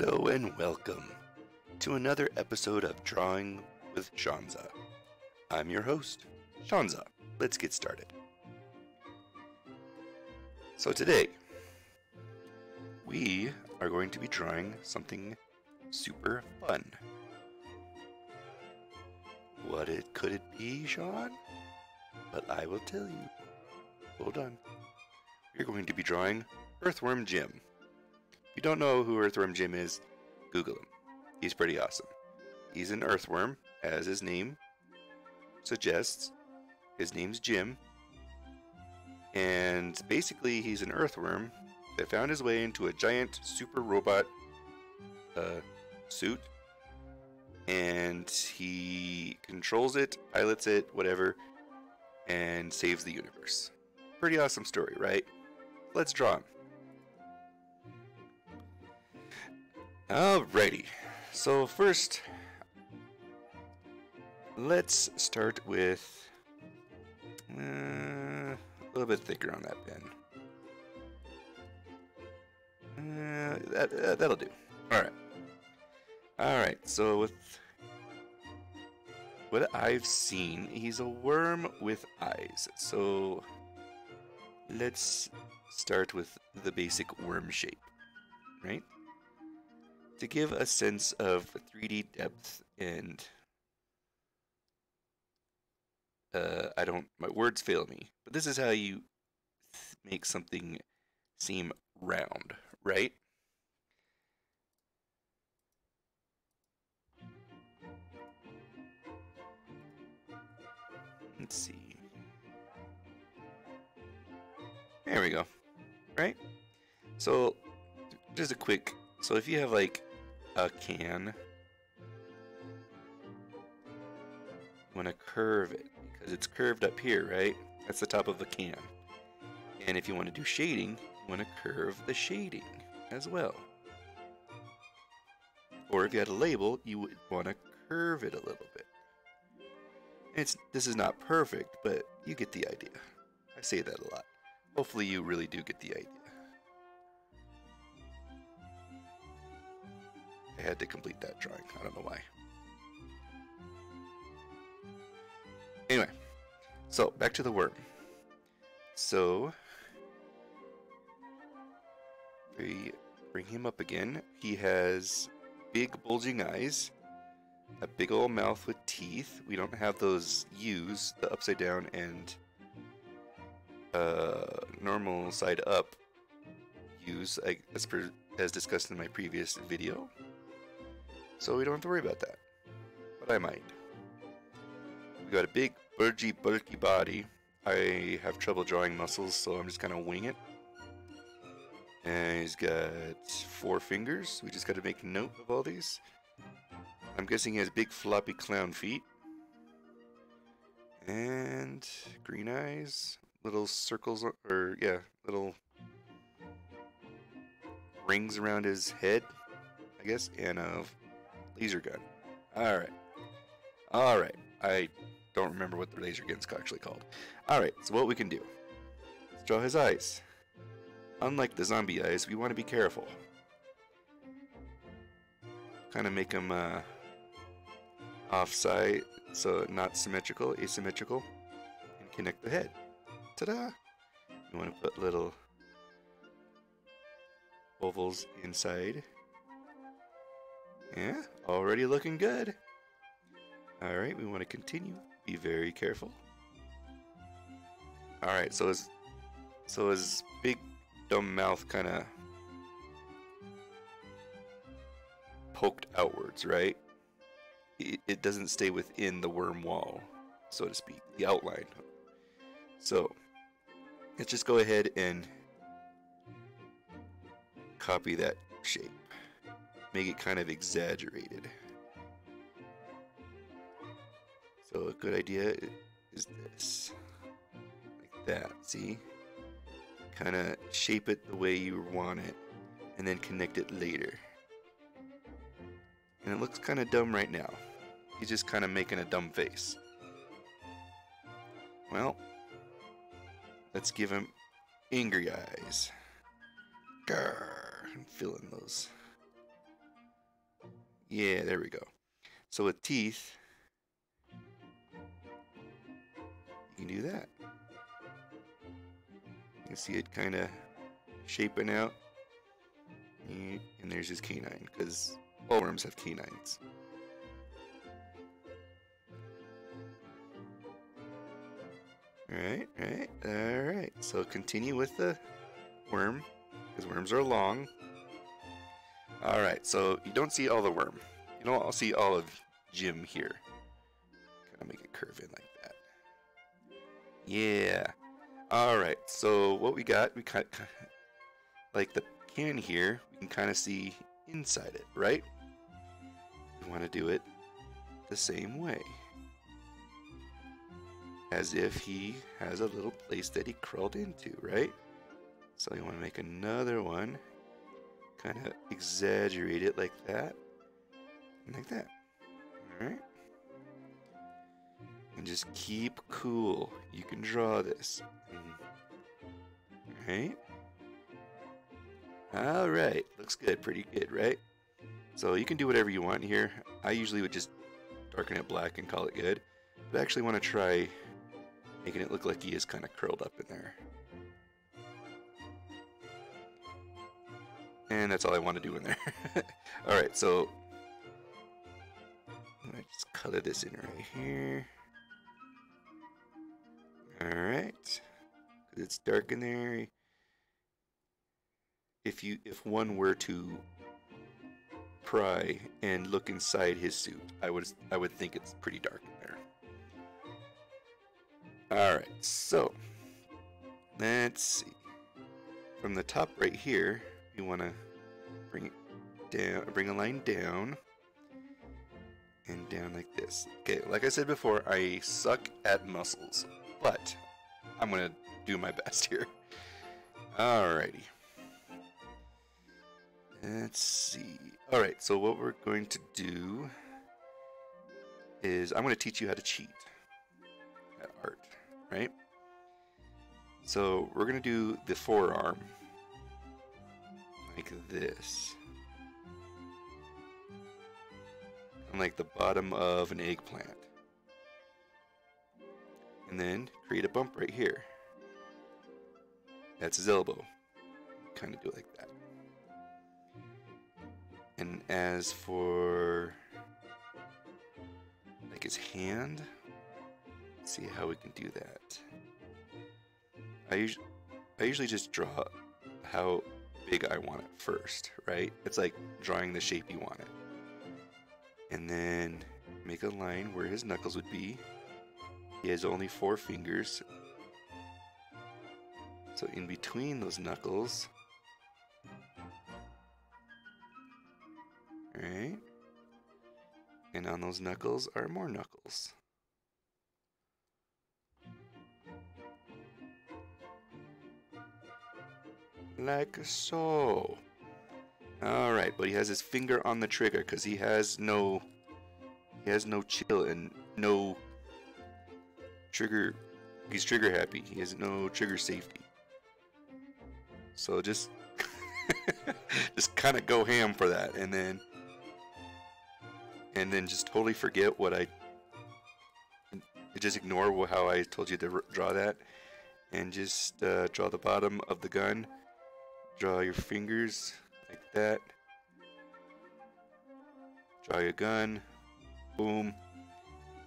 Hello and welcome to another episode of Drawing with Seanza. I'm your host, Seanza. Let's get started. So today, we are going to be drawing something super fun. Could it be, Sean? But I will tell you. Hold on. We're going to be drawing Earthworm Jim. If you don't know who Earthworm Jim is, Google him. He's pretty awesome. He's an earthworm, as his name suggests. His name's Jim. And basically, he's an earthworm that found his way into a giant super robot suit. And he controls it, pilots it, whatever, and saves the universe. Pretty awesome story, right? Let's draw him. Alrighty, so first, let's start with a little bit thicker on that pen. That'll do. Alright, so with what I've seen, he's a worm with eyes. So let's start with the basic worm shape, right? To give a sense of 3D depth and my words fail me, but this is how you make something seem round, right? Let's see. There we go. Right? So, just a quick, so if you have like a can, you want to curve it because it's curved up here, right? That's the top of the can. And if you want to do shading, you want to curve the shading as well. Or if you had a label, you would want to curve it a little bit. This is not perfect, but you get the idea. I say that a lot. Hopefully you really do get the idea. I had to complete that drawing. I don't know why. Anyway, so back to the worm. So we bring him up again. He has big bulging eyes, a big old mouth with teeth. We don't have those U's, the upside down and normal side up U's, as discussed in my previous video. So we don't have to worry about that. But I might. We got a big, bulky body. I have trouble drawing muscles, so I'm just kind of wing it. And he's got 4 fingers. We just got to make note of all these. I'm guessing he has big, floppy clown feet. And green eyes. Little circles, little rings around his head, I guess, and a laser gun. Alright. I don't remember what the laser gun's actually called. Alright, so what we can do. Let's draw his eyes. Unlike the zombie eyes, we want to be careful. Kind of make them offside, so not symmetrical, asymmetrical, and connect the head. Ta-da! You want to put little ovals inside. Yeah, already looking good. Alright, we want to continue. Be very careful. Alright, so his big dumb mouth kind of poked outwards, right? It doesn't stay within the worm wall, so to speak, the outline. So, let's just go ahead and copy that shape. Make it kind of exaggerated. So a good idea is this. Like that, see? Kind of shape it the way you want it, and then connect it later. And it looks kind of dumb right now. He's just kind of making a dumb face. Well, let's give him angry eyes. Grrr, I'm feeling those. Yeah, there we go. So with teeth, you can do that. You can see it kind of shaping out. And there's his canine, because all worms have canines. Alright. So continue with the worm, because worms are long. Alright, so you don't see all the worm. You don't see all of Jim here. Kind of make it curve in like that. Yeah. Alright, so what we got, we kind of, like the can here, we can kind of see inside it, right? We want to do it the same way. As if he has a little place that he crawled into, right? So you want to make another one, kind of exaggerate it like that, and like that. Alright? And just keep cool. You can draw this. Alright? Alright, looks good, pretty good, right? So you can do whatever you want here. I usually would just darken it black and call it good. But I actually want to try making it look like he is kind of curled up in there. And that's all I want to do in there. Alright, so I'm going to just color this in right here. Alright. Because it's dark in there. If one were to pry and look inside his suit, I would think it's pretty dark in there. Alright, so let's see. From the top right here, you want to bring it down, bring a line down and down like this. Okay, like I said before, I suck at muscles, but I'm gonna do my best here. Alrighty. Let's see. Alright, so what we're going to do is I'm going to teach you how to cheat at art, right? So we're going to do the forearm like this. And like the bottom of an eggplant. And then create a bump right here. That's his elbow. Kind of do it like that. And as for like his hand, let's see how we can do that. I usually just draw how big I want it first, right? It's like drawing the shape you want it. And then make a line where his knuckles would be. He has only 4 fingers. So in between those knuckles, right? And on those knuckles are more knuckles. Like so. Alright, but he has his finger on the trigger because he has no chill and no trigger. He's trigger happy. He has no trigger safety. So just just kind of go ham for that, and then just totally forget what just ignore how I told you to draw that, and just draw the bottom of the gun. Draw your fingers like that. Draw your gun. Boom.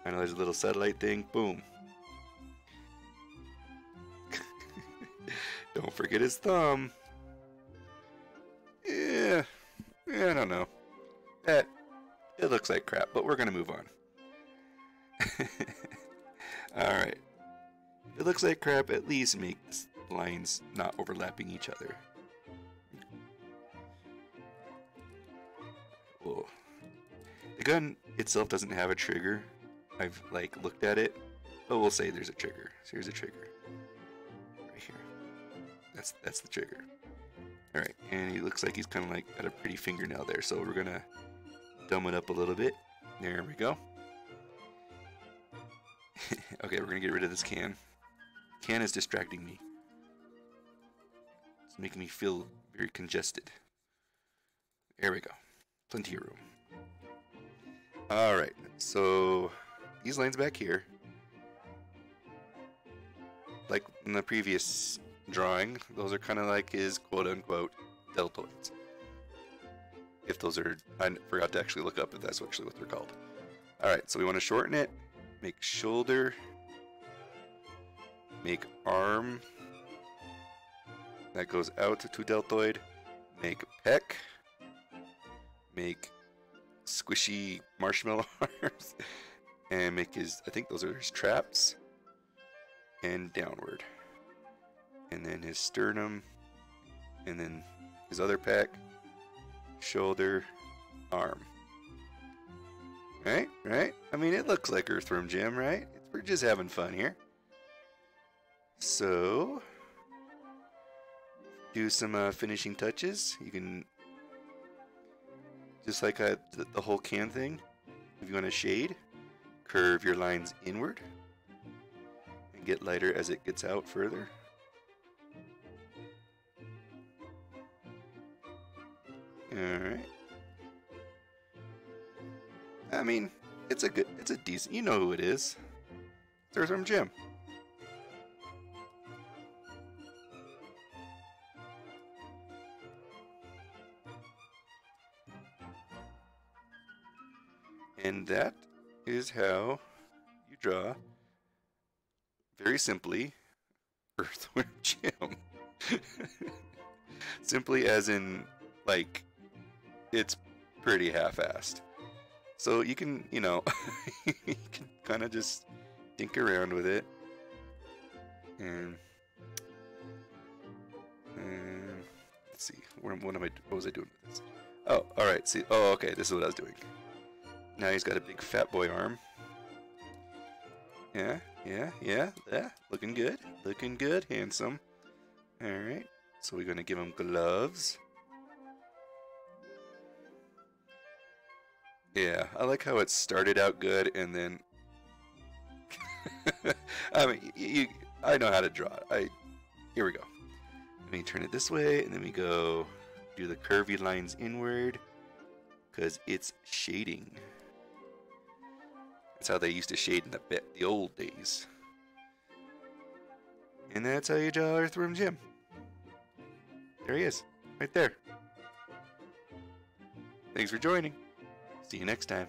I know there's a little satellite thing. Boom. Don't forget his thumb. Yeah, I don't know. It looks like crap, but we're gonna move on. Alright. If it looks like crap, at least make the lines not overlapping each other. Whoa. The gun itself doesn't have a trigger. I've looked at it, but we'll say there's a trigger. So here's a trigger. Right here. That's the trigger. Alright, and he looks like he's kind of got a pretty fingernail there, so we're gonna dumb it up a little bit. There we go. Okay, we're gonna get rid of this can. Can is distracting me. It's making me feel very congested. There we go. Plenty of room. Alright, so these lines back here, like in the previous drawing, those are kind of like his quote-unquote deltoids. If those are, I forgot to actually look up if that's actually what they're called. Alright, so we want to shorten it, make shoulder, make arm, that goes out to deltoid, make pec, make squishy marshmallow arms, and make his, I think those are his traps, and downward. And then his sternum, and then his other pec, shoulder, arm. Right? Right? I mean, it looks like Earthworm Jim, right? We're just having fun here. So, do some finishing touches. You can, just like the whole can thing, if you want to shade, curve your lines inward and get lighter as it gets out further. Alright. I mean, it's a decent, you know who it is. It's Earthworm Jim. And that is how you draw, very simply, Earthworm Jim. Simply as in, like, it's pretty half-assed. So you can, you know, you can kind of just dink around with it. And let's see, what was I doing with this? Oh, alright, see, oh, okay, this is what I was doing. Now he's got a big fat boy arm. Yeah, looking good, handsome. Alright, so we're gonna give him gloves. Yeah, I like how it started out good and then I mean, I know how to draw it. Here we go. Let me turn it this way, and then we go do the curvy lines inward, because it's shading. That's how they used to shade in the old days. And that's how you draw Earthworm Jim. There he is, right there. Thanks for joining. See you next time.